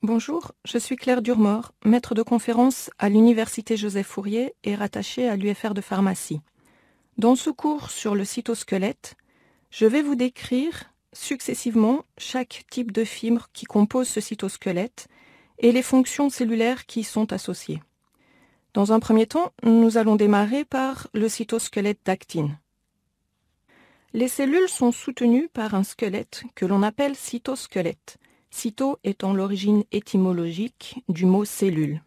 Bonjour, je suis Claire Durmort, maître de conférence à l'Université Joseph-Fourier et rattachée à l'UFR de pharmacie. Dans ce cours sur le cytosquelette, je vais vous décrire successivement chaque type de fibre qui compose ce cytosquelette et les fonctions cellulaires qui y sont associées. Dans un premier temps, nous allons démarrer par le cytosquelette d'actine. Les cellules sont soutenues par un squelette que l'on appelle cytosquelette. Cyto étant l'origine étymologique du mot cellule.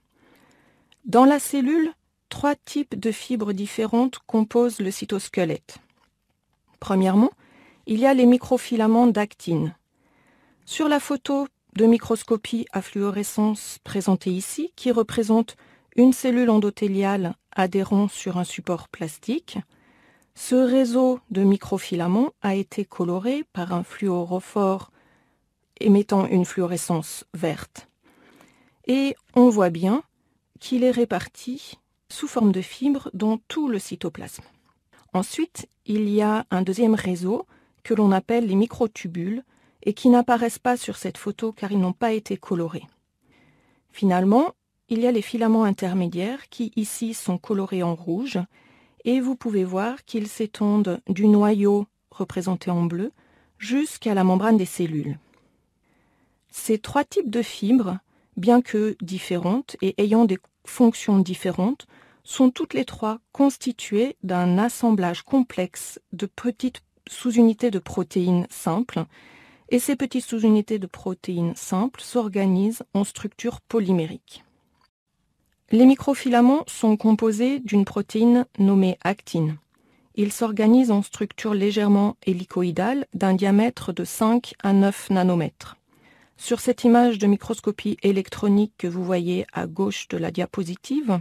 Dans la cellule, 3 types de fibres différentes composent le cytosquelette. Premièrement, il y a les microfilaments d'actine. Sur la photo de microscopie à fluorescence présentée ici, qui représente une cellule endothéliale adhérant sur un support plastique, ce réseau de microfilaments a été coloré par un fluorophore émettant une fluorescence verte. Et on voit bien qu'il est réparti sous forme de fibres dans tout le cytoplasme. Ensuite, il y a un deuxième réseau que l'on appelle les microtubules et qui n'apparaissent pas sur cette photo car ils n'ont pas été colorés. Finalement, il y a les filaments intermédiaires qui ici sont colorés en rouge et vous pouvez voir qu'ils s'étendent du noyau représenté en bleu jusqu'à la membrane des cellules. Ces 3 types de fibres, bien que différentes et ayant des fonctions différentes, sont toutes les 3 constituées d'un assemblage complexe de petites sous-unités de protéines simples, et ces petites sous-unités de protéines simples s'organisent en structures polymériques. Les microfilaments sont composés d'une protéine nommée actine. Ils s'organisent en structures légèrement hélicoïdales d'un diamètre de 5 à 9 nanomètres. Sur cette image de microscopie électronique que vous voyez à gauche de la diapositive,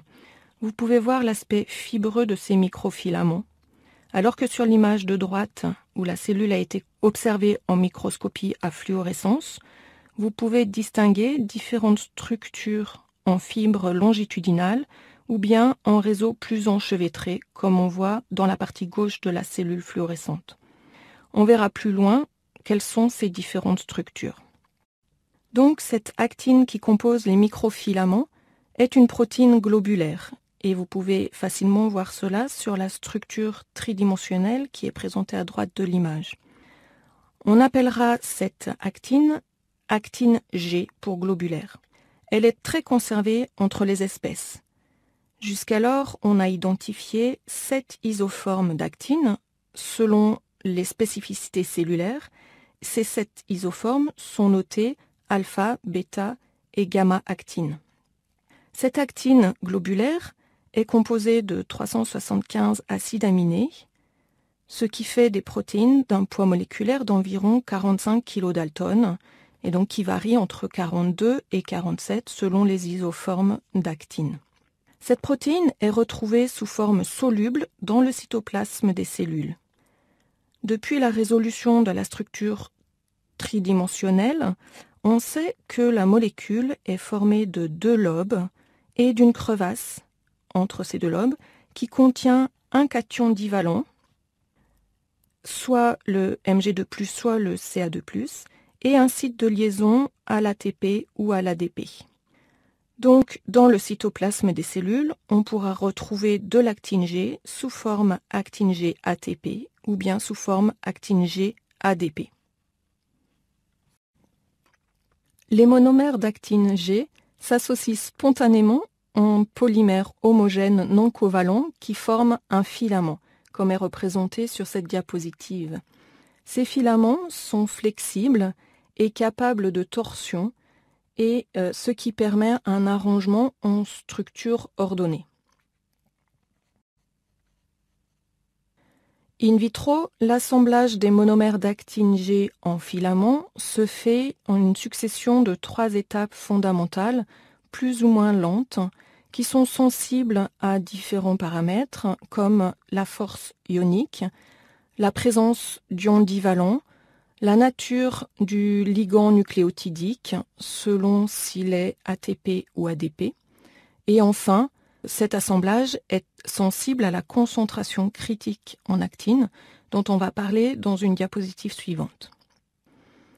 vous pouvez voir l'aspect fibreux de ces microfilaments, alors que sur l'image de droite, où la cellule a été observée en microscopie à fluorescence, vous pouvez distinguer différentes structures en fibres longitudinales ou bien en réseaux plus enchevêtrés, comme on voit dans la partie gauche de la cellule fluorescente. On verra plus loin quelles sont ces différentes structures. Donc, cette actine qui compose les microfilaments est une protéine globulaire et vous pouvez facilement voir cela sur la structure tridimensionnelle qui est présentée à droite de l'image. On appellera cette actine actine G pour globulaire. Elle est très conservée entre les espèces. Jusqu'alors, on a identifié 7 isoformes d'actine selon les spécificités cellulaires. Ces 7 isoformes sont notées alpha, bêta et gamma-actine. Cette actine globulaire est composée de 375 acides aminés, ce qui fait des protéines d'un poids moléculaire d'environ 45 kilodaltons, et donc qui varie entre 42 et 47 selon les isoformes d'actine. Cette protéine est retrouvée sous forme soluble dans le cytoplasme des cellules. Depuis la résolution de la structure tridimensionnelle, on sait que la molécule est formée de 2 lobes et d'une crevasse entre ces 2 lobes qui contient un cation divalent, soit le Mg2+, soit le Ca2+, et un site de liaison à l'ATP ou à l'ADP. Donc, dans le cytoplasme des cellules, on pourra retrouver de l'actine G sous forme actine G ATP ou bien sous forme actine G ADP. Les monomères d'actine G s'associent spontanément en polymères homogènes non covalents qui forment un filament, comme est représenté sur cette diapositive. Ces filaments sont flexibles et capables de torsion, et ce qui permet un arrangement en structure ordonnée. In vitro, l'assemblage des monomères d'actine G en filaments se fait en une succession de 3 étapes fondamentales, plus ou moins lentes, qui sont sensibles à différents paramètres comme la force ionique, la présence d'ions divalents, la nature du ligand nucléotidique selon s'il est ATP ou ADP, et enfin, cet assemblage est sensible à la concentration critique en actine, dont on va parler dans une diapositive suivante.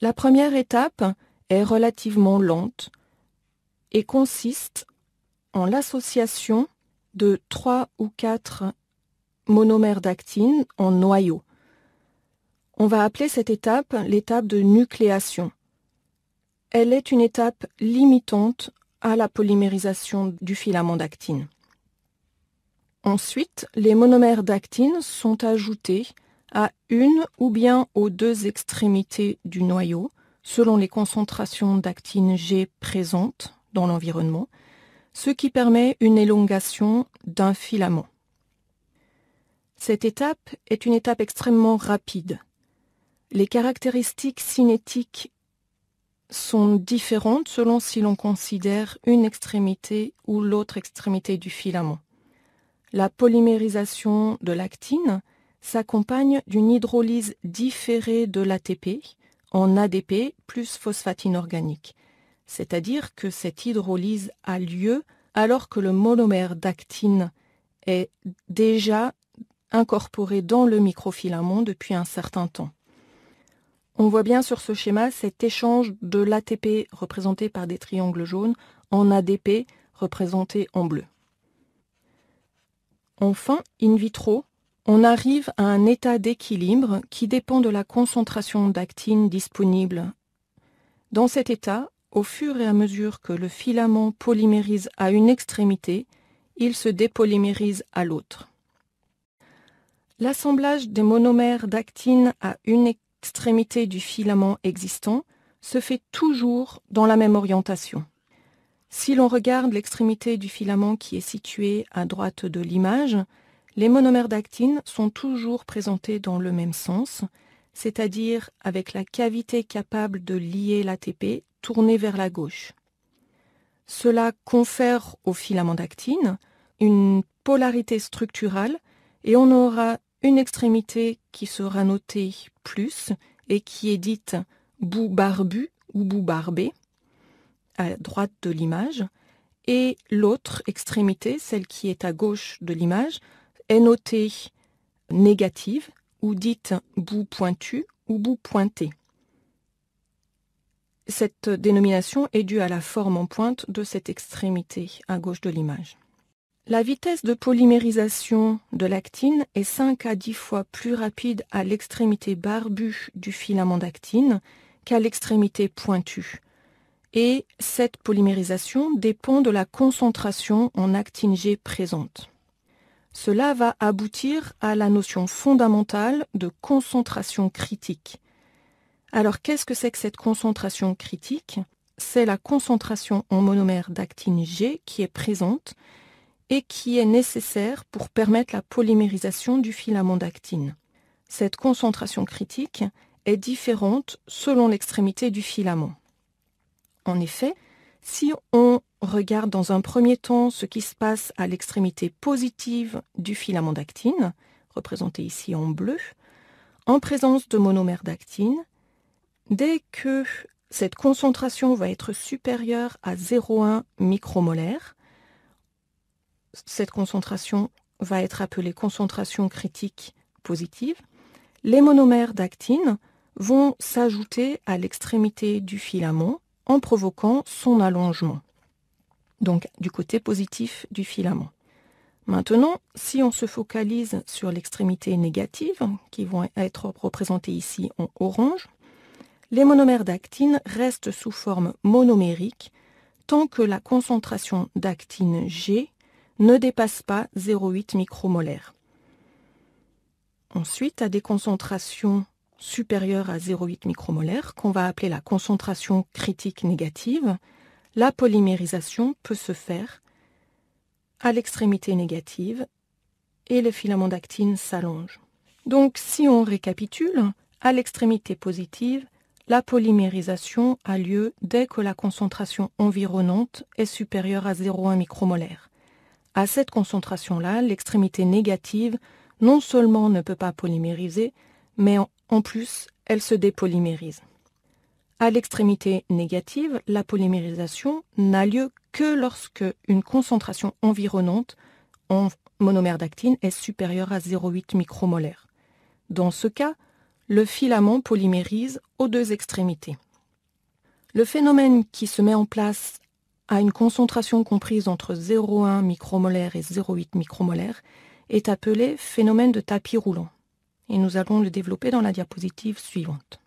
La première étape est relativement lente, et consiste en l'association de 3 ou 4 monomères d'actine en noyau. On va appeler cette étape l'étape de nucléation. Elle est une étape limitante à la polymérisation du filament d'actine. Ensuite, les monomères d'actine sont ajoutés à une ou bien aux deux extrémités du noyau, selon les concentrations d'actine G présentes dans l'environnement, ce qui permet une élongation d'un filament. Cette étape est une étape extrêmement rapide. Les caractéristiques cinétiques sont différentes selon si l'on considère une extrémité ou l'autre extrémité du filament. La polymérisation de l'actine s'accompagne d'une hydrolyse différée de l'ATP en ADP plus phosphatine organique, c'est-à-dire que cette hydrolyse a lieu alors que le monomère d'actine est déjà incorporé dans le microfilament depuis un certain temps. On voit bien sur ce schéma cet échange de l'ATP représenté par des triangles jaunes en ADP représenté en bleu. Enfin, in vitro, on arrive à un état d'équilibre qui dépend de la concentration d'actine disponible. Dans cet état, au fur et à mesure que le filament polymérise à une extrémité, il se dépolymérise à l'autre. L'assemblage des monomères d'actine à une extrémité du filament existant se fait toujours dans la même orientation. Si l'on regarde l'extrémité du filament qui est située à droite de l'image, les monomères d'actine sont toujours présentés dans le même sens, c'est-à-dire avec la cavité capable de lier l'ATP tournée vers la gauche. Cela confère au filament d'actine une polarité structurale et on aura une extrémité qui sera notée plus et qui est dite bout barbu ou bout barbé à droite de l'image, et l'autre extrémité, celle qui est à gauche de l'image, est notée négative ou dite bout pointu ou bout pointé. Cette dénomination est due à la forme en pointe de cette extrémité à gauche de l'image. La vitesse de polymérisation de l'actine est 5 à 10 fois plus rapide à l'extrémité barbue du filament d'actine qu'à l'extrémité pointue. Et cette polymérisation dépend de la concentration en actine G présente. Cela va aboutir à la notion fondamentale de concentration critique. Alors qu'est-ce que c'est que cette concentration critique? C'est la concentration en monomère d'actine G qui est présente et qui est nécessaire pour permettre la polymérisation du filament d'actine. Cette concentration critique est différente selon l'extrémité du filament. En effet, si on regarde dans un premier temps ce qui se passe à l'extrémité positive du filament d'actine, représenté ici en bleu, en présence de monomères d'actine, dès que cette concentration va être supérieure à 0,1 micromolaire, cette concentration va être appelée concentration critique positive, les monomères d'actine vont s'ajouter à l'extrémité du filament en provoquant son allongement, donc du côté positif du filament. Maintenant, si on se focalise sur l'extrémité négative, qui vont être représentées ici en orange, les monomères d'actine restent sous forme monomérique tant que la concentration d'actine G ne dépasse pas 0,8 micromolaire. Ensuite, à des concentrations supérieure à 0,8 micromolaire, qu'on va appeler la concentration critique négative, la polymérisation peut se faire à l'extrémité négative et le filament d'actine s'allonge. Donc, si on récapitule, à l'extrémité positive, la polymérisation a lieu dès que la concentration environnante est supérieure à 0,1 micromolaire. À cette concentration-là, l'extrémité négative non seulement ne peut pas polymériser, mais en plus, elle se dépolymérise. À l'extrémité négative, la polymérisation n'a lieu que lorsque une concentration environnante en monomère d'actine est supérieure à 0,8 micromolaire. Dans ce cas, le filament polymérise aux deux extrémités. Le phénomène qui se met en place à une concentration comprise entre 0,1 micromolaire et 0,8 micromolaire est appelé phénomène de tapis roulant. Et nous allons le développer dans la diapositive suivante.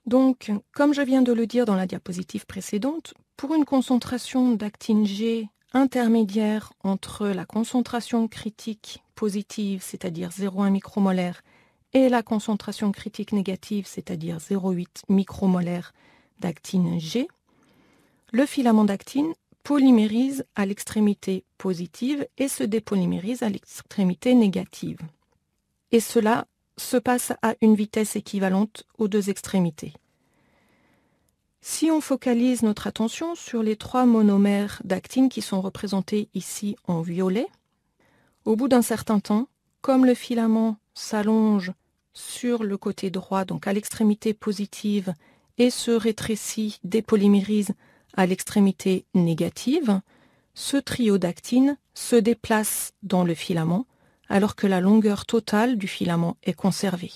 Donc, comme je viens de le dire dans la diapositive précédente, pour une concentration d'actine G intermédiaire entre la concentration critique positive, c'est-à-dire 0,1 micromolaire, et la concentration critique négative, c'est-à-dire 0,8 micromolaire d'actine G, le filament d'actine polymérise à l'extrémité positive et se dépolymérise à l'extrémité négative. Et cela se passe à une vitesse équivalente aux deux extrémités. Si on focalise notre attention sur les 3 monomères d'actine qui sont représentés ici en violet, au bout d'un certain temps, comme le filament s'allonge sur le côté droit, donc à l'extrémité positive, et se rétrécit, dépolymérise à l'extrémité négative, ce trio d'actine se déplace dans le filament alors que la longueur totale du filament est conservée.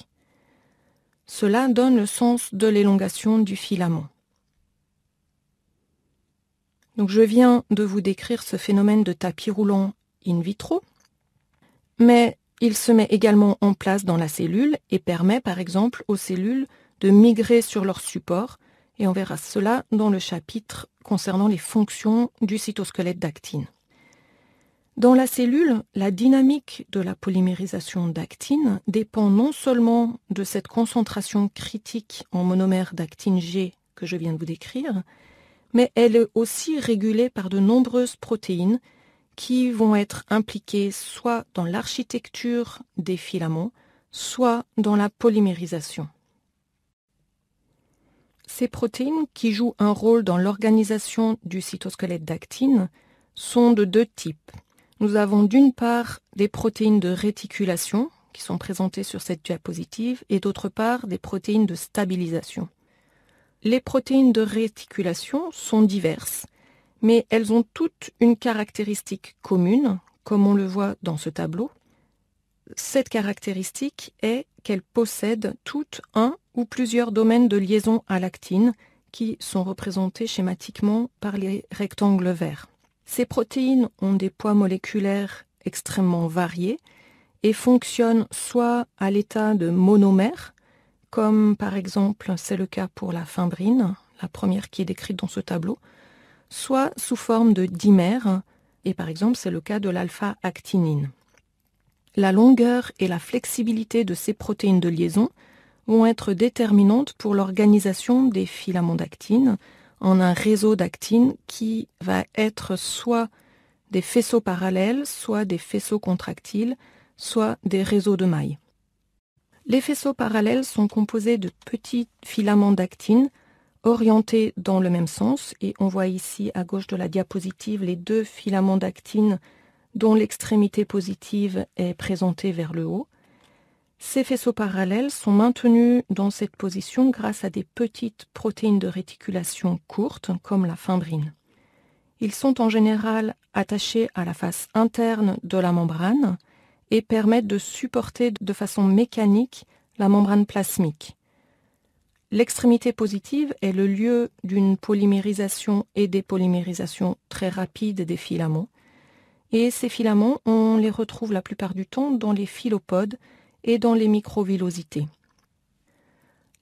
Cela donne le sens de l'élongation du filament. Donc je viens de vous décrire ce phénomène de tapis roulant in vitro, mais il se met également en place dans la cellule et permet par exemple aux cellules de migrer sur leur support, et on verra cela dans le chapitre concernant les fonctions du cytosquelette d'actine. Dans la cellule, la dynamique de la polymérisation d'actine dépend non seulement de cette concentration critique en monomère d'actine G que je viens de vous décrire, mais elle est aussi régulée par de nombreuses protéines qui vont être impliquées soit dans l'architecture des filaments, soit dans la polymérisation. Ces protéines qui jouent un rôle dans l'organisation du cytosquelette d'actine sont de 2 types. Nous avons d'une part des protéines de réticulation qui sont présentées sur cette diapositive et d'autre part des protéines de stabilisation. Les protéines de réticulation sont diverses, mais elles ont toutes une caractéristique commune, comme on le voit dans ce tableau. Cette caractéristique est qu'elles possèdent toutes un ou plusieurs domaines de liaison à l'actine qui sont représentés schématiquement par les rectangles verts. Ces protéines ont des poids moléculaires extrêmement variés et fonctionnent soit à l'état de monomère, comme par exemple c'est le cas pour la fimbrine, la première qui est décrite dans ce tableau, soit sous forme de dimère, et par exemple c'est le cas de l'alpha-actinine. La longueur et la flexibilité de ces protéines de liaison vont être déterminantes pour l'organisation des filaments d'actine en un réseau d'actine qui va être soit des faisceaux parallèles, soit des faisceaux contractiles, soit des réseaux de mailles. Les faisceaux parallèles sont composés de petits filaments d'actine orientés dans le même sens, et on voit ici à gauche de la diapositive les 2 filaments d'actine dont l'extrémité positive est présentée vers le haut. Ces faisceaux parallèles sont maintenus dans cette position grâce à des petites protéines de réticulation courtes, comme la fimbrine. Ils sont en général attachés à la face interne de la membrane et permettent de supporter de façon mécanique la membrane plasmique. L'extrémité positive est le lieu d'une polymérisation et dépolymérisation très rapide des filaments. Et ces filaments, on les retrouve la plupart du temps dans les filopodes et dans les microvillosités.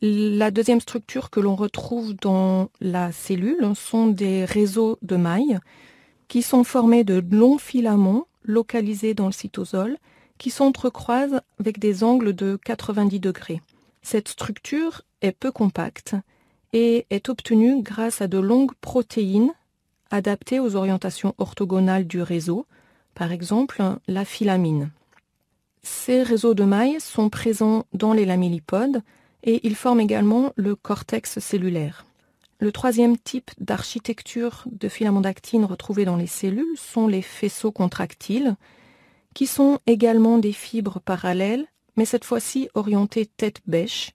La deuxième structure que l'on retrouve dans la cellule sont des réseaux de mailles qui sont formés de longs filaments localisés dans le cytosol qui s'entrecroisent avec des angles de 90 degrés. Cette structure est peu compacte et est obtenue grâce à de longues protéines adaptées aux orientations orthogonales du réseau, par exemple la filamine. Ces réseaux de mailles sont présents dans les lamellipodes et ils forment également le cortex cellulaire. Le troisième type d'architecture de filaments d'actine retrouvés dans les cellules sont les faisceaux contractiles, qui sont également des fibres parallèles, mais cette fois-ci orientées tête-bêche,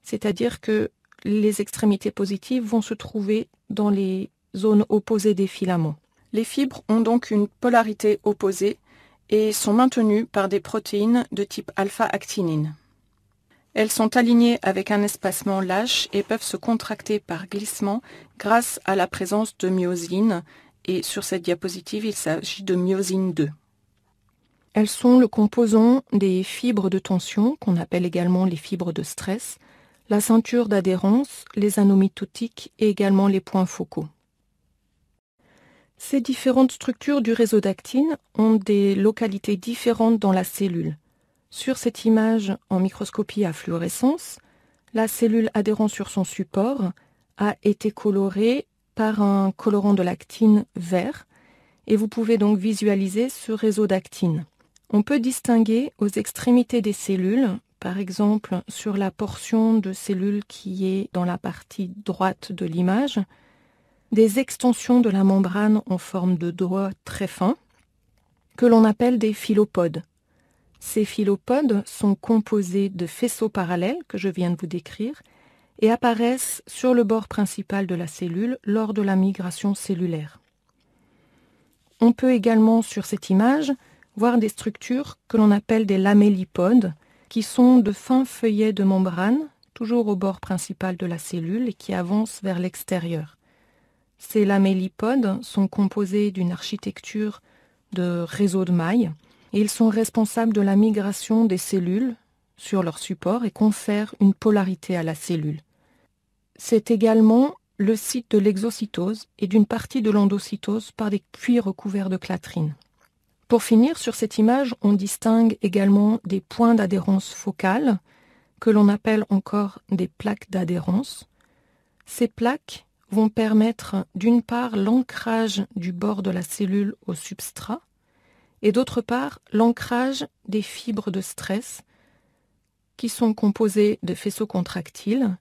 c'est-à-dire que les extrémités positives vont se trouver dans les zones opposées des filaments. Les fibres ont donc une polarité opposée et sont maintenues par des protéines de type alpha-actinine. Elles sont alignées avec un espacement lâche et peuvent se contracter par glissement grâce à la présence de myosine. Et sur cette diapositive, il s'agit de myosine 2. Elles sont le composant des fibres de tension, qu'on appelle également les fibres de stress, la ceinture d'adhérence, les anneaux mitotiques et également les points focaux. Ces différentes structures du réseau d'actine ont des localités différentes dans la cellule. Sur cette image en microscopie à fluorescence, la cellule adhérant sur son support a été colorée par un colorant de l'actine vert et vous pouvez donc visualiser ce réseau d'actine. On peut distinguer aux extrémités des cellules, par exemple sur la portion de cellules qui est dans la partie droite de l'image, des extensions de la membrane en forme de doigt très fin que l'on appelle des filopodes. Ces filopodes sont composés de faisceaux parallèles que je viens de vous décrire et apparaissent sur le bord principal de la cellule lors de la migration cellulaire. On peut également sur cette image voir des structures que l'on appelle des lamellipodes qui sont de fins feuillets de membrane toujours au bord principal de la cellule et qui avancent vers l'extérieur. Ces lamellipodes sont composés d'une architecture de réseaux de mailles et ils sont responsables de la migration des cellules sur leur support et confèrent une polarité à la cellule. C'est également le site de l'exocytose et d'une partie de l'endocytose par des puits recouverts de clatrine. Pour finir, sur cette image, on distingue également des points d'adhérence focale que l'on appelle encore des plaques d'adhérence. Ces plaques vont permettre d'une part l'ancrage du bord de la cellule au substrat et d'autre part l'ancrage des fibres de stress qui sont composées de faisceaux contractiles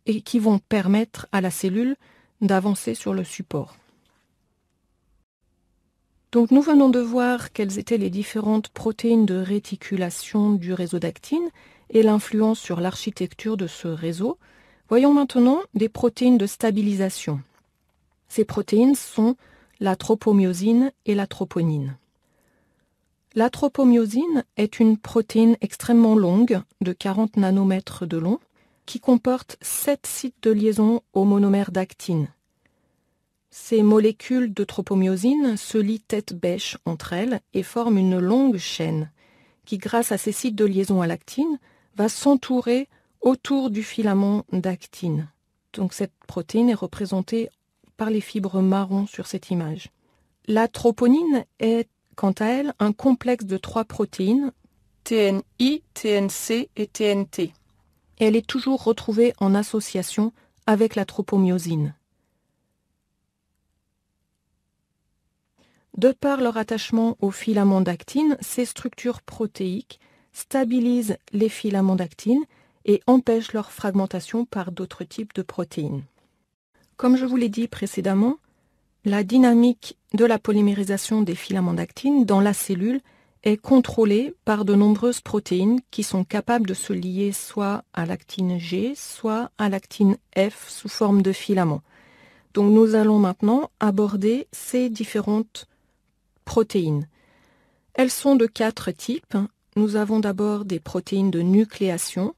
et qui vont permettre à la cellule d'avancer sur le support. Donc nous venons de voir quelles étaient les différentes protéines de réticulation du réseau d'actine et l'influence sur l'architecture de ce réseau. Voyons maintenant des protéines de stabilisation. Ces protéines sont la tropomyosine et la troponine. La tropomyosine est une protéine extrêmement longue, de 40 nanomètres de long, qui comporte 7 sites de liaison au monomère d'actine. Ces molécules de tropomyosine se lient tête bêche entre elles et forment une longue chaîne qui, grâce à ces sites de liaison à l'actine, va s'entourer autour du filament d'actine. Donc cette protéine est représentée par les fibres marron sur cette image. La troponine est, quant à elle, un complexe de 3 protéines, TNI, TNC et TNT. Et elle est toujours retrouvée en association avec la tropomyosine. De par leur attachement au filament d'actine, ces structures protéiques stabilisent les filaments d'actine et empêchent leur fragmentation par d'autres types de protéines. Comme je vous l'ai dit précédemment, la dynamique de la polymérisation des filaments d'actine dans la cellule est contrôlée par de nombreuses protéines qui sont capables de se lier soit à l'actine G, soit à l'actine F sous forme de filaments. Donc nous allons maintenant aborder ces différentes protéines. Elles sont de 4 types. Nous avons d'abord des protéines de nucléation,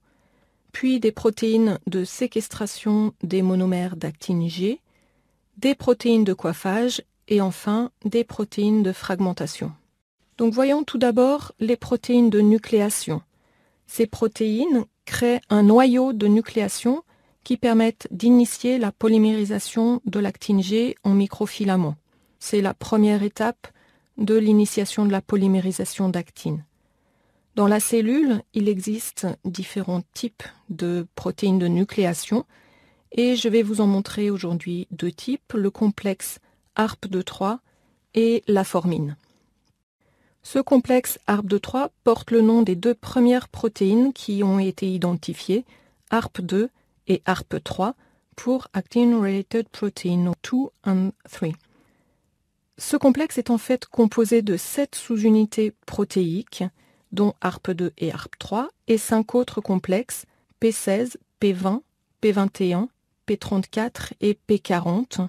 puis des protéines de séquestration des monomères d'actine G, des protéines de coiffage et enfin des protéines de fragmentation. Donc voyons tout d'abord les protéines de nucléation. Ces protéines créent un noyau de nucléation qui permettent d'initier la polymérisation de l'actine G en microfilaments. C'est la première étape de l'initiation de la polymérisation d'actine. Dans la cellule, il existe différents types de protéines de nucléation et je vais vous en montrer aujourd'hui 2 types, le complexe ARP2-3 et la formine. Ce complexe ARP2-3 porte le nom des 2 premières protéines qui ont été identifiées, ARP2 et ARP3, pour Actin Related Protein 2 and 3. Ce complexe est en fait composé de 7 sous-unités protéiques, dont ARP2 et ARP3, et 5 autres complexes, P16, P20, P21, P34 et P40.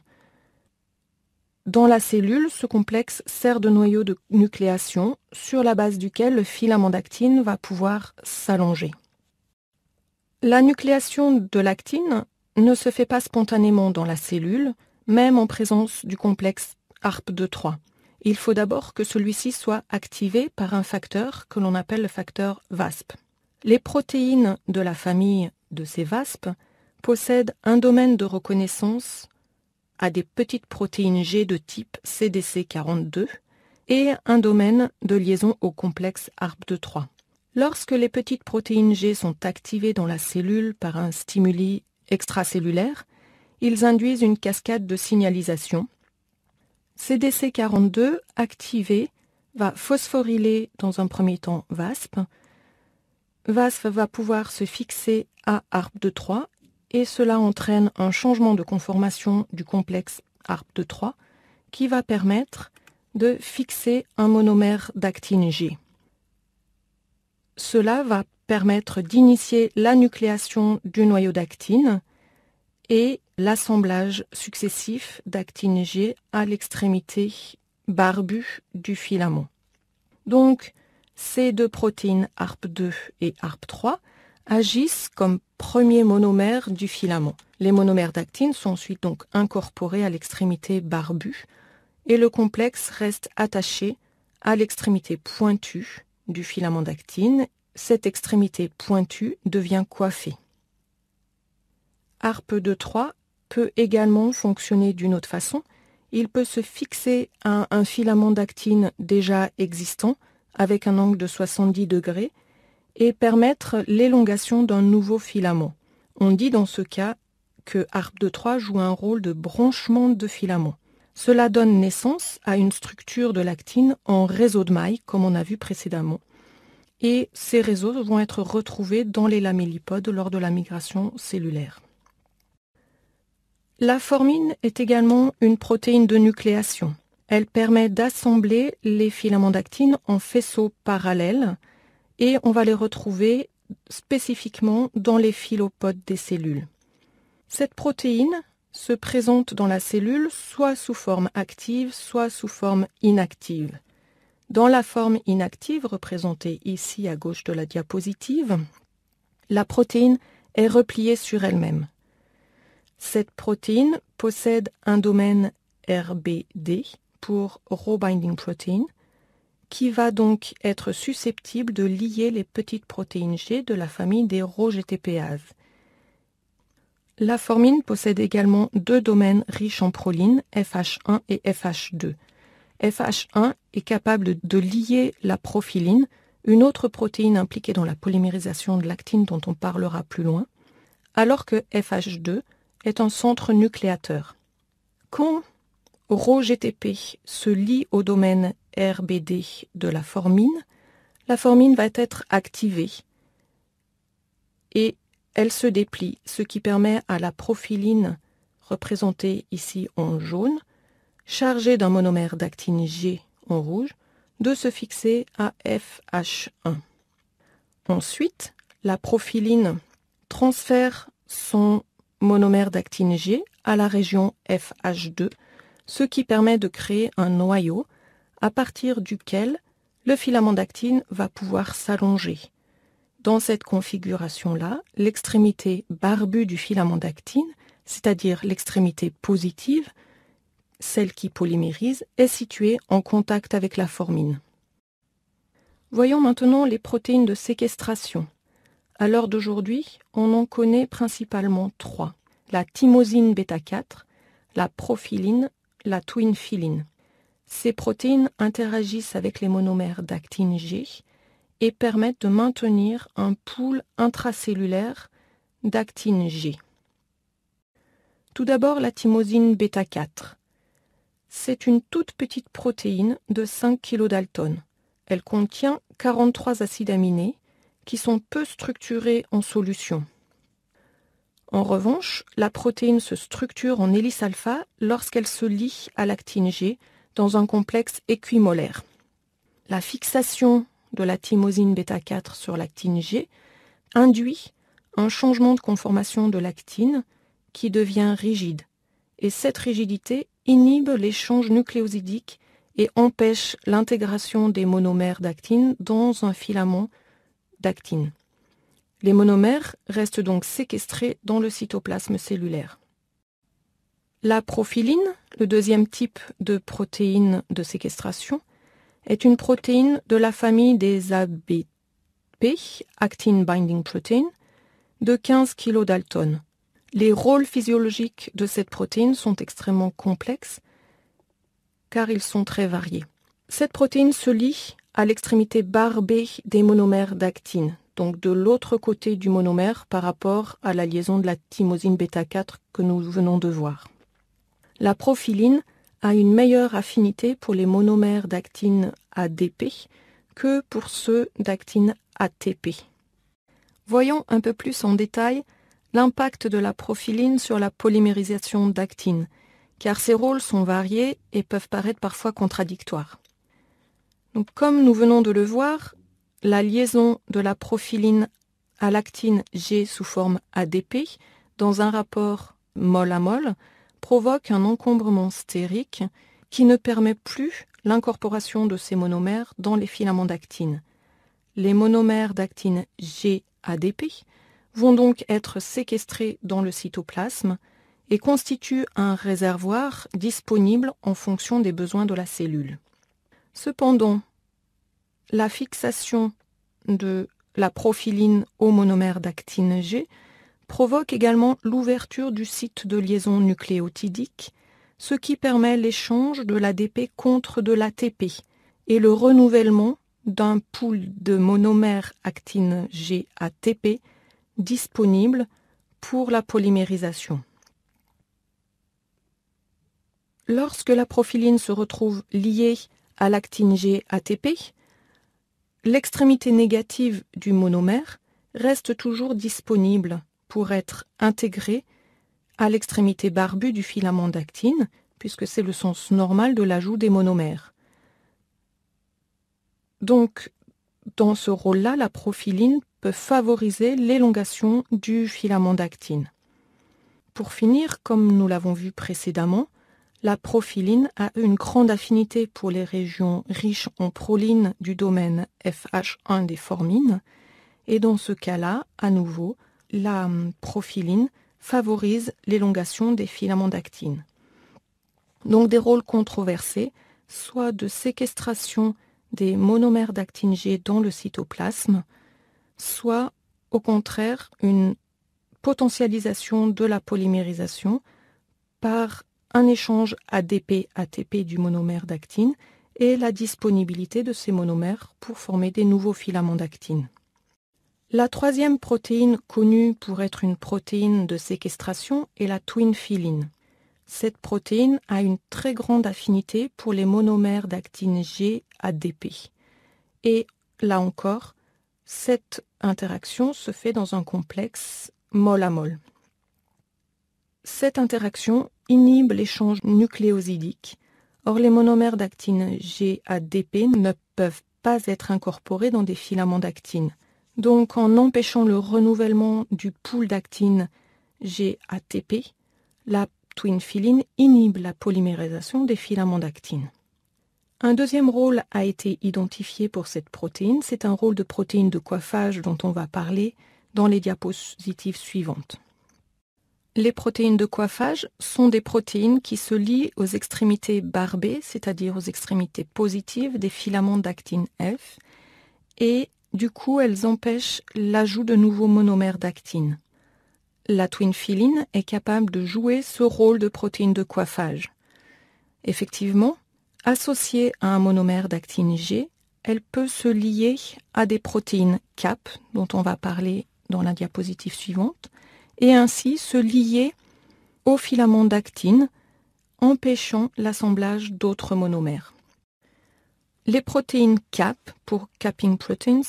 Dans la cellule, ce complexe sert de noyau de nucléation sur la base duquel le filament d'actine va pouvoir s'allonger. La nucléation de l'actine ne se fait pas spontanément dans la cellule, même en présence du complexe ARP2-3. Il faut d'abord que celui-ci soit activé par un facteur que l'on appelle le facteur VASP. Les protéines de la famille de ces VASP possèdent un domaine de reconnaissance à des petites protéines G de type CDC42 et un domaine de liaison au complexe ARP2-3. Lorsque les petites protéines G sont activées dans la cellule par un stimuli extracellulaire, ils induisent une cascade de signalisation. CDC42 activé va phosphoryler dans un premier temps VASP. VASP va pouvoir se fixer à ARP2-3 et cela entraîne un changement de conformation du complexe ARP2-3 qui va permettre de fixer un monomère d'actine G. Cela va permettre d'initier la nucléation du noyau d'actine et l'assemblage successif d'actine G à l'extrémité barbue du filament. Donc, ces deux protéines ARP2 et ARP3 agissent comme premier monomère du filament. Les monomères d'actine sont ensuite donc incorporés à l'extrémité barbue et le complexe reste attaché à l'extrémité pointue du filament d'actine. Cette extrémité pointue devient coiffée. ARP2-3 peut également fonctionner d'une autre façon. Il peut se fixer à un filament d'actine déjà existant avec un angle de 70 degrés et permettre l'élongation d'un nouveau filament. On dit dans ce cas que ARP2-3 joue un rôle de branchement de filament. Cela donne naissance à une structure de l'actine en réseau de mailles, comme on a vu précédemment. Et ces réseaux vont être retrouvés dans les lamellipodes lors de la migration cellulaire. La formine est également une protéine de nucléation. Elle permet d'assembler les filaments d'actine en faisceaux parallèles et on va les retrouver spécifiquement dans les filopodes des cellules. Cette protéine se présente dans la cellule soit sous forme active, soit sous forme inactive. Dans la forme inactive, représentée ici à gauche de la diapositive, la protéine est repliée sur elle-même. Cette protéine possède un domaine RBD pour Raw Binding Protein, qui va donc être susceptible de lier les petites protéines G de la famille des Rho-GTPases. La formine possède également deux domaines riches en proline, FH1 et FH2. FH1 est capable de lier la prophyline, une autre protéine impliquée dans la polymérisation de l'actine dont on parlera plus loin, alors que FH2 est un centre nucléateur. Quand Rho-GTP se lie au domaine RBD de la formine va être activée et elle se déplie, ce qui permet à la prophyline, représentée ici en jaune, chargée d'un monomère d'actine G en rouge, de se fixer à FH1. Ensuite, la prophyline transfère son monomère d'actine G à la région FH2, ce qui permet de créer un noyau à partir duquel le filament d'actine va pouvoir s'allonger. Dans cette configuration-là, l'extrémité barbue du filament d'actine, c'est-à-dire l'extrémité positive, celle qui polymérise, est située en contact avec la formine. Voyons maintenant les protéines de séquestration. À l'heure d'aujourd'hui, on en connaît principalement trois: la thymosine β4, la prophyline, la twinphyline. Ces protéines interagissent avec les monomères d'actine G et permettent de maintenir un pool intracellulaire d'actine G. Tout d'abord, la thymosine β4. C'est une toute petite protéine de 5 kilodaltons. Elle contient 43 acides aminés qui sont peu structurés en solution. En revanche, la protéine se structure en hélice alpha lorsqu'elle se lie à l'actine G dans un complexe équimolaire. La fixation de la thymosine β4 sur l'actine G induit un changement de conformation de l'actine qui devient rigide. Et cette rigidité inhibe l'échange nucléosidique et empêche l'intégration des monomères d'actine dans un filament d'actine. Les monomères restent donc séquestrés dans le cytoplasme cellulaire. La prophyline, le deuxième type de protéine de séquestration, est une protéine de la famille des ABP, Actin Binding Protein, de 15 kilodalton. Les rôles physiologiques de cette protéine sont extrêmement complexes car ils sont très variés. Cette protéine se lie à l'extrémité barbée des monomères d'actine, donc de l'autre côté du monomère par rapport à la liaison de la thymosine β4 que nous venons de voir. La prophyline a une meilleure affinité pour les monomères d'actine ADP que pour ceux d'actine ATP. Voyons un peu plus en détail l'impact de la prophyline sur la polymérisation d'actine, car ses rôles sont variés et peuvent paraître parfois contradictoires. Donc, comme nous venons de le voir, la liaison de la prophyline à l'actine G sous forme ADP dans un rapport mol à mol provoque un encombrement stérique qui ne permet plus l'incorporation de ces monomères dans les filaments d'actine. Les monomères d'actine G-ADP vont donc être séquestrés dans le cytoplasme et constituent un réservoir disponible en fonction des besoins de la cellule. Cependant, la fixation de la prophyline au monomère d'actine G provoque également l'ouverture du site de liaison nucléotidique, ce qui permet l'échange de l'ADP contre de l'ATP et le renouvellement d'un pool de monomères actine G-ATP disponible pour la polymérisation. Lorsque la prophyline se retrouve liée à l'actine G-ATP, l'extrémité négative du monomère reste toujours disponible pour être intégrée à l'extrémité barbue du filament d'actine, puisque c'est le sens normal de l'ajout des monomères. Donc, dans ce rôle-là, la prophyline peut favoriser l'élongation du filament d'actine. Pour finir, comme nous l'avons vu précédemment, la prophyline a une grande affinité pour les régions riches en proline du domaine FH1 des formines, et dans ce cas-là, à nouveau, la prophyline favorise l'élongation des filaments d'actine. Donc des rôles controversés, soit de séquestration des monomères d'actine G dans le cytoplasme, soit au contraire une potentialisation de la polymérisation par un échange ADP-ATP du monomère d'actine et la disponibilité de ces monomères pour former des nouveaux filaments d'actine. La troisième protéine connue pour être une protéine de séquestration est la twinphiline. Cette protéine a une très grande affinité pour les monomères d'actine G-ADP. Et là encore, cette interaction se fait dans un complexe mol à mol. Cette interaction inhibe l'échange nucléosidique. Or, les monomères d'actine G-ADP ne peuvent pas être incorporés dans des filaments d'actine. Donc, en empêchant le renouvellement du pool d'actine G-ATP, la twinphiline inhibe la polymérisation des filaments d'actine. Un deuxième rôle a été identifié pour cette protéine, c'est un rôle de protéine de coiffage dont on va parler dans les diapositives suivantes. Les protéines de coiffage sont des protéines qui se lient aux extrémités barbées, c'est-à-dire aux extrémités positives des filaments d'actine F, et du coup elles empêchent l'ajout de nouveaux monomères d'actine. La twinphiline est capable de jouer ce rôle de protéine de coiffage. Effectivement, associée à un monomère d'actine G, elle peut se lier à des protéines CAP, dont on va parler dans la diapositive suivante, et ainsi se lier au filament d'actine, empêchant l'assemblage d'autres monomères. Les protéines CAP, pour capping proteins,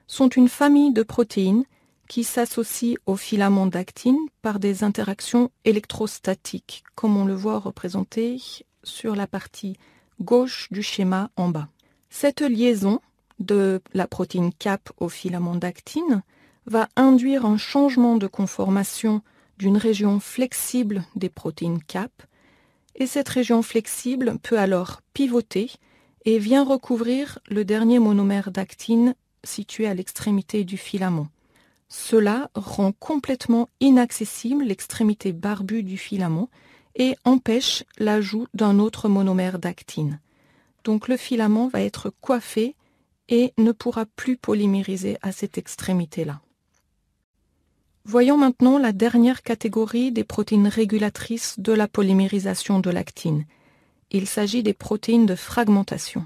sont une famille de protéines qui s'associent au filament d'actine par des interactions électrostatiques, comme on le voit représenté sur la partie gauche du schéma en bas. Cette liaison de la protéine CAP au filament d'actine va induire un changement de conformation d'une région flexible des protéines CAP, et cette région flexible peut alors pivoter et vient recouvrir le dernier monomère d'actine situé à l'extrémité du filament. Cela rend complètement inaccessible l'extrémité barbue du filament et empêche l'ajout d'un autre monomère d'actine. Donc le filament va être coiffé et ne pourra plus polymériser à cette extrémité-là. Voyons maintenant la dernière catégorie des protéines régulatrices de la polymérisation de l'actine. Il s'agit des protéines de fragmentation.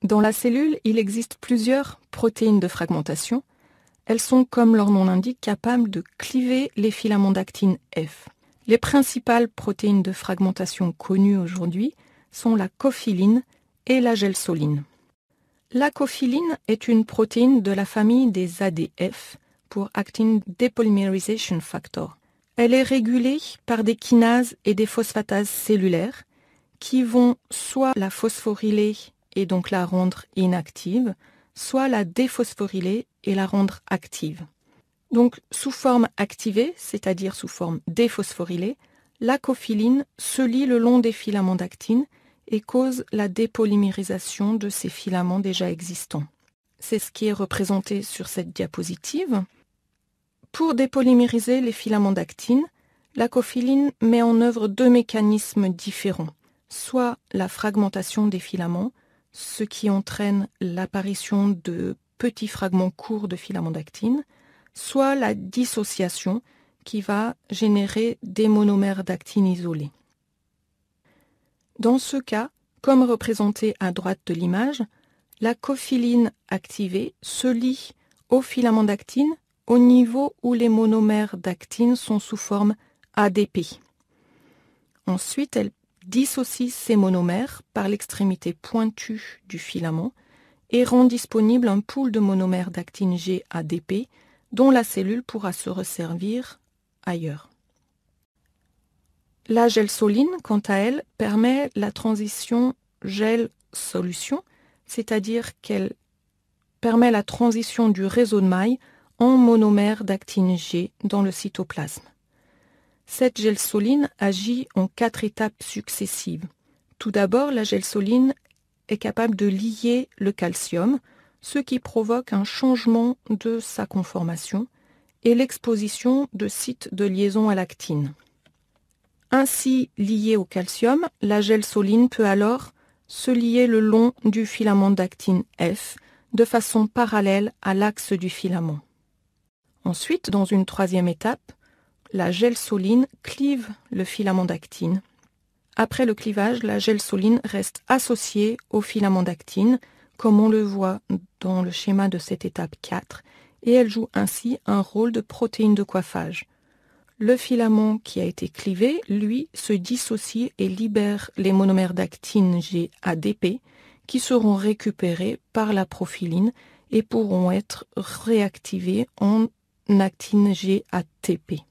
Dans la cellule, il existe plusieurs protéines de fragmentation. Elles sont, comme leur nom l'indique, capables de cliver les filaments d'actine F. Les principales protéines de fragmentation connues aujourd'hui sont la cophiline et la gelsoline. La cophiline est une protéine de la famille des ADF pour Actin Depolymerization Factor. Elle est régulée par des kinases et des phosphatases cellulaires qui vont soit la phosphoryler et donc la rendre inactive, soit la déphosphoryler et la rendre active. Donc, sous forme activée, c'est-à-dire sous forme déphosphorylée, la cophiline se lie le long des filaments d'actine et cause la dépolymérisation de ces filaments déjà existants. C'est ce qui est représenté sur cette diapositive. Pour dépolymériser les filaments d'actine, la cophiline met en œuvre deux mécanismes différents, soit la fragmentation des filaments, ce qui entraîne l'apparition de petits fragments courts de filaments d'actine, soit la dissociation qui va générer des monomères d'actine isolés. Dans ce cas, comme représenté à droite de l'image, la cophiline activée se lie au filament d'actine au niveau où les monomères d'actine sont sous forme ADP. Ensuite, elle dissocie ces monomères par l'extrémité pointue du filament et rend disponible un pool de monomères d'actine G ADP dont la cellule pourra se resservir ailleurs. La gelsoline, quant à elle, permet la transition gel-solution, c'est-à-dire qu'elle permet la transition du réseau de mailles en monomère d'actine G dans le cytoplasme. Cette gelsoline agit en 4 étapes successives. Tout d'abord, la gelsoline est capable de lier le calcium, ce qui provoque un changement de sa conformation et l'exposition de sites de liaison à l'actine. Ainsi liée au calcium, la gelsoline peut alors se lier le long du filament d'actine F de façon parallèle à l'axe du filament. Ensuite, dans une troisième étape, la gelsoline clive le filament d'actine. Après le clivage, la gelsoline reste associée au filament d'actine, comme on le voit dans le schéma de cette étape 4, et elle joue ainsi un rôle de protéine de coiffage. Le filament qui a été clivé, lui, se dissocie et libère les monomères d'actine G ADP qui seront récupérés par la prophyline et pourront être réactivés en actine G ATP.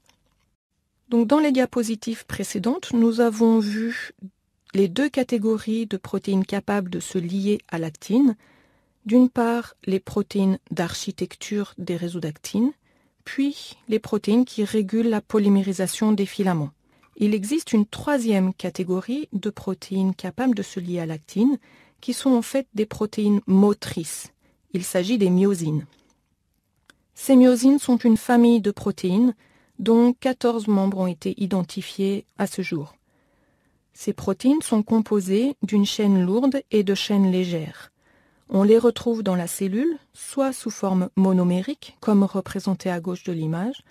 Donc, dans les diapositives précédentes, nous avons vu les deux catégories de protéines capables de se lier à l'actine. D'une part, les protéines d'architecture des réseaux d'actine, puis les protéines qui régulent la polymérisation des filaments. Il existe une troisième catégorie de protéines capables de se lier à l'actine, qui sont en fait des protéines motrices. Il s'agit des myosines. Ces myosines sont une famille de protéines dont 14 membres ont été identifiés à ce jour. Ces protéines sont composées d'une chaîne lourde et de chaînes légères. On les retrouve dans la cellule, soit sous forme monomérique, comme représenté à gauche de l'image,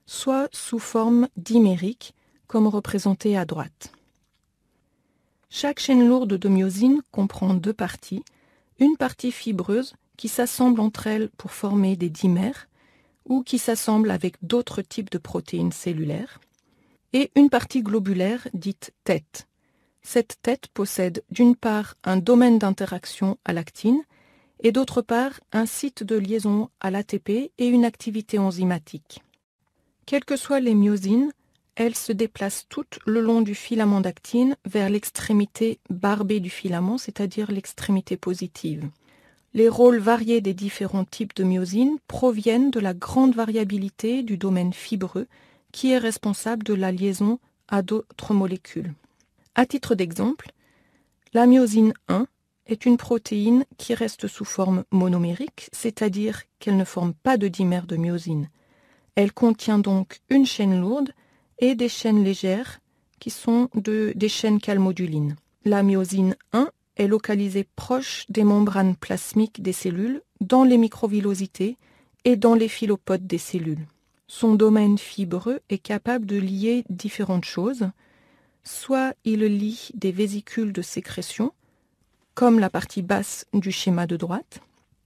soit sous forme dimérique, comme représenté à droite. Chaque chaîne lourde de myosine comprend deux parties, une partie fibreuse qui s'assemble entre elles pour former des dimères, ou qui s'assemble avec d'autres types de protéines cellulaires, et une partie globulaire dite tête. Cette tête possède d'une part un domaine d'interaction à l'actine et d'autre part un site de liaison à l'ATP et une activité enzymatique. Quelles que soient les myosines, elles se déplacent toutes le long du filament d'actine vers l'extrémité barbée du filament, c'est-à-dire l'extrémité positive. Les rôles variés des différents types de myosines proviennent de la grande variabilité du domaine fibreux qui est responsable de la liaison à d'autres molécules. À titre d'exemple, la myosine 1 est une protéine qui reste sous forme monomérique, c'est-à-dire qu'elle ne forme pas de dimère de myosine. Elle contient donc une chaîne lourde et des chaînes légères qui sont des chaînes calmodulines. La myosine 1 est localisée proche des membranes plasmiques des cellules, dans les microvillosités et dans les filopodes des cellules. Son domaine fibreux est capable de lier différentes choses. Soit il lie des vésicules de sécrétion, comme la partie basse du schéma de droite,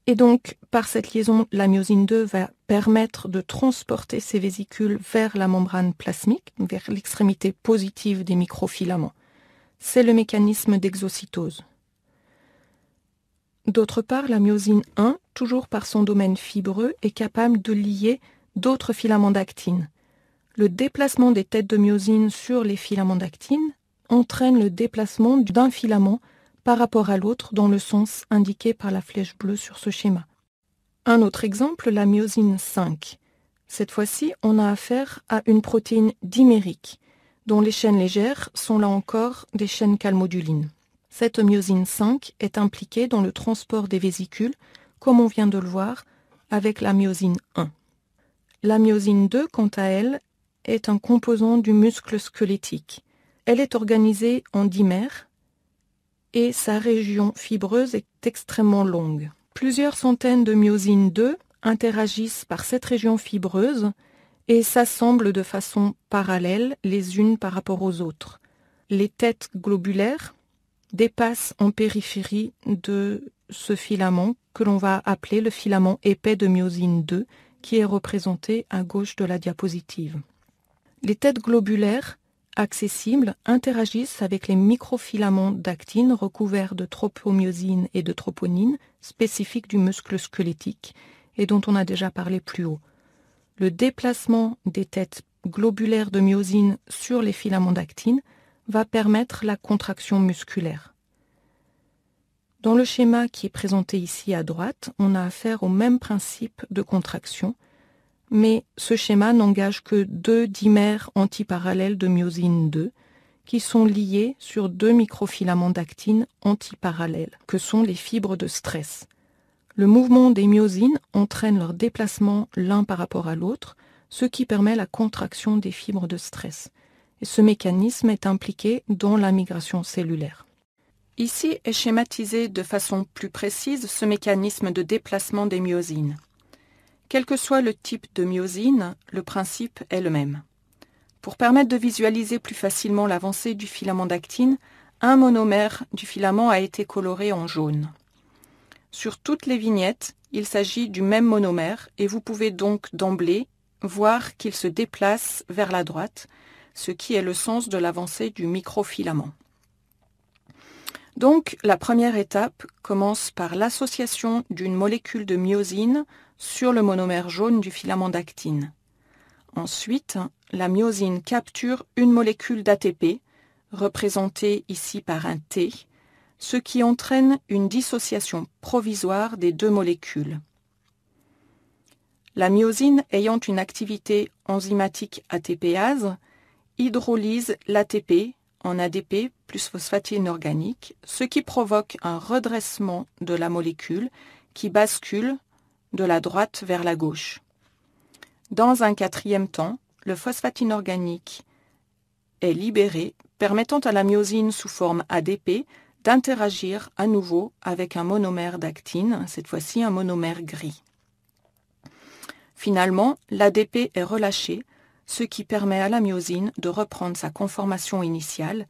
et donc par cette liaison, la myosine 2 va permettre de transporter ces vésicules vers la membrane plasmique, vers l'extrémité positive des microfilaments. C'est le mécanisme d'exocytose. D'autre part, la myosine 1, toujours par son domaine fibreux, est capable de lier d'autres filaments d'actine. Le déplacement des têtes de myosine sur les filaments d'actine entraîne le déplacement d'un filament par rapport à l'autre dans le sens indiqué par la flèche bleue sur ce schéma. Un autre exemple, la myosine 5. Cette fois-ci, on a affaire à une protéine dimérique, dont les chaînes légères sont là encore des chaînes calmodulines. Cette myosine 5 est impliquée dans le transport des vésicules, comme on vient de le voir avec la myosine 1. La myosine 2, quant à elle, est un composant du muscle squelettique. Elle est organisée en dimères et sa région fibreuse est extrêmement longue. Plusieurs centaines de myosines 2 interagissent par cette région fibreuse et s'assemblent de façon parallèle les unes par rapport aux autres. Les têtes globulaires dépassent en périphérie de ce filament que l'on va appeler le filament épais de myosine 2 qui est représenté à gauche de la diapositive. Les têtes globulaires accessibles interagissent avec les microfilaments d'actine recouverts de tropomyosine et de troponine spécifiques du muscle squelettique et dont on a déjà parlé plus haut. Le déplacement des têtes globulaires de myosine sur les filaments d'actine va permettre la contraction musculaire. Dans le schéma qui est présenté ici à droite, on a affaire au même principe de contraction, mais ce schéma n'engage que 2 dimères antiparallèles de myosine 2 qui sont liés sur 2 microfilaments d'actine antiparallèles, que sont les fibres de stress. Le mouvement des myosines entraîne leur déplacement l'un par rapport à l'autre, ce qui permet la contraction des fibres de stress. Et ce mécanisme est impliqué dans la migration cellulaire. Ici est schématisé de façon plus précise ce mécanisme de déplacement des myosines. Quel que soit le type de myosine, le principe est le même. Pour permettre de visualiser plus facilement l'avancée du filament d'actine, un monomère du filament a été coloré en jaune. Sur toutes les vignettes, il s'agit du même monomère et vous pouvez donc d'emblée voir qu'il se déplace vers la droite, ce qui est le sens de l'avancée du microfilament. Donc, la première étape commence par l'association d'une molécule de myosine sur le monomère jaune du filament d'actine. Ensuite, la myosine capture une molécule d'ATP, représentée ici par un T, ce qui entraîne une dissociation provisoire des 2 molécules. La myosine ayant une activité enzymatique ATPase hydrolyse l'ATP en ADP plus phosphatine organique, ce qui provoque un redressement de la molécule qui bascule de la droite vers la gauche. Dans un 4e temps, le phosphatine organique est libéré, permettant à la myosine sous forme ADP d'interagir à nouveau avec un monomère d'actine, cette fois-ci un monomère gris. Finalement, l'ADP est relâché, ce qui permet à la myosine de reprendre sa conformation initiale,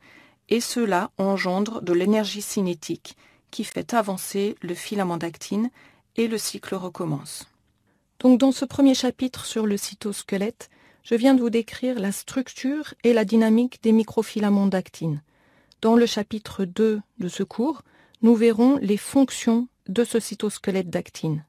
et cela engendre de l'énergie cinétique qui fait avancer le filament d'actine et le cycle recommence. Donc dans ce premier chapitre sur le cytosquelette, je viens de vous décrire la structure et la dynamique des microfilaments d'actine. Dans le chapitre 2 de ce cours, nous verrons les fonctions de ce cytosquelette d'actine.